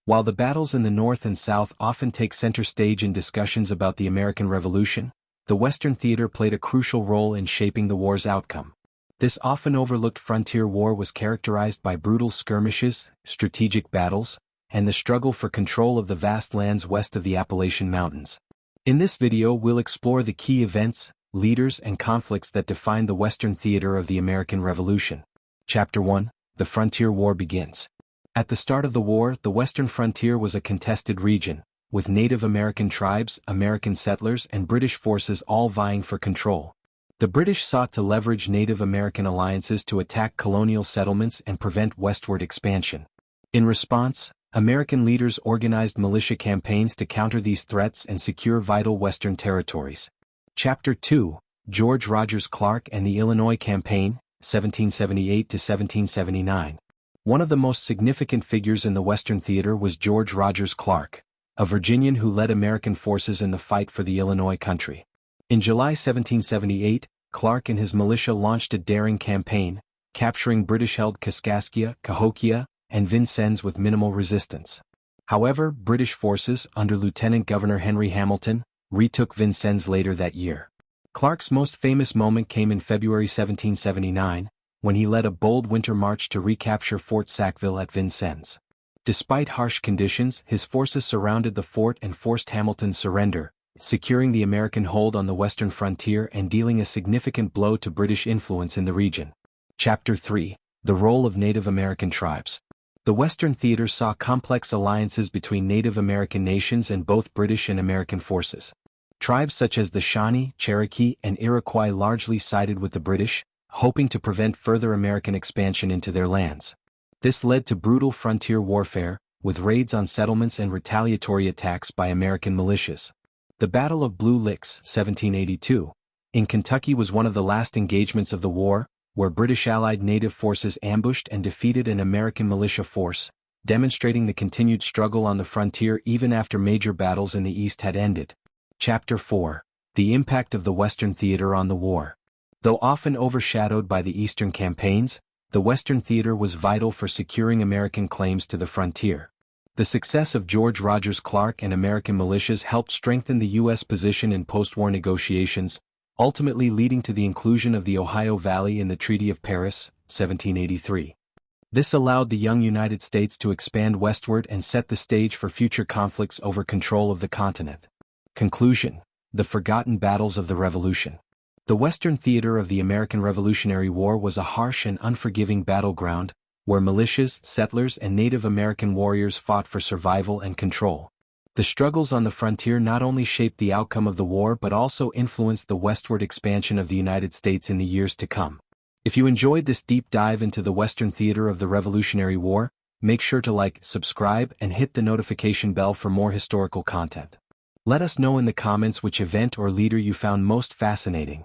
While the battles in the North and South often take center stage in discussions about the American Revolution, the Western theater played a crucial role in shaping the war's outcome. This often overlooked frontier war was characterized by brutal skirmishes, strategic battles, and the struggle for control of the vast lands west of the Appalachian Mountains. In this video we'll explore the key events, leaders and conflicts that defined the Western theater of the American Revolution. Chapter 1, The Frontier War begins. At the start of the war, the Western frontier was a contested region, with Native American tribes, American settlers and British forces all vying for control. The British sought to leverage Native American alliances to attack colonial settlements and prevent westward expansion. In response, American leaders organized militia campaigns to counter these threats and secure vital Western territories. Chapter 2, George Rogers Clark and the Illinois Campaign, 1778 to 1779. One of the most significant figures in the Western theater was George Rogers Clark, a Virginian who led American forces in the fight for the Illinois country. In July 1778, Clark and his militia launched a daring campaign, capturing British-held Kaskaskia, Cahokia, and Vincennes with minimal resistance. However, British forces, under Lieutenant Governor Henry Hamilton, retook Vincennes later that year. Clark's most famous moment came in February 1779, when he led a bold winter march to recapture Fort Sackville at Vincennes. Despite harsh conditions, his forces surrounded the fort and forced Hamilton's surrender, securing the American hold on the western frontier and dealing a significant blow to British influence in the region. Chapter 3, The Role of Native American Tribes. The Western theater saw complex alliances between Native American nations and both British and American forces. Tribes such as the Shawnee, Cherokee, and Iroquois largely sided with the British, hoping to prevent further American expansion into their lands. This led to brutal frontier warfare, with raids on settlements and retaliatory attacks by American militias. The Battle of Blue Licks, 1782, in Kentucky was one of the last engagements of the war, where British allied native forces ambushed and defeated an American militia force, demonstrating the continued struggle on the frontier even after major battles in the East had ended. Chapter 4, The Impact of the Western Theater on the War. Though often overshadowed by the Eastern campaigns, the Western theater was vital for securing American claims to the frontier. The success of George Rogers Clark and American militias helped strengthen the U.S. position in post-war negotiations, ultimately leading to the inclusion of the Ohio Valley in the Treaty of Paris, 1783. This allowed the young United States to expand westward and set the stage for future conflicts over control of the continent. Conclusion: The Forgotten Battles of the Revolution. The Western theater of the American Revolutionary War was a harsh and unforgiving battleground, where militias, settlers and Native American warriors fought for survival and control. The struggles on the frontier not only shaped the outcome of the war but also influenced the westward expansion of the United States in the years to come. If you enjoyed this deep dive into the Western theater of the Revolutionary War, make sure to like, subscribe, and hit the notification bell for more historical content. Let us know in the comments which event or leader you found most fascinating.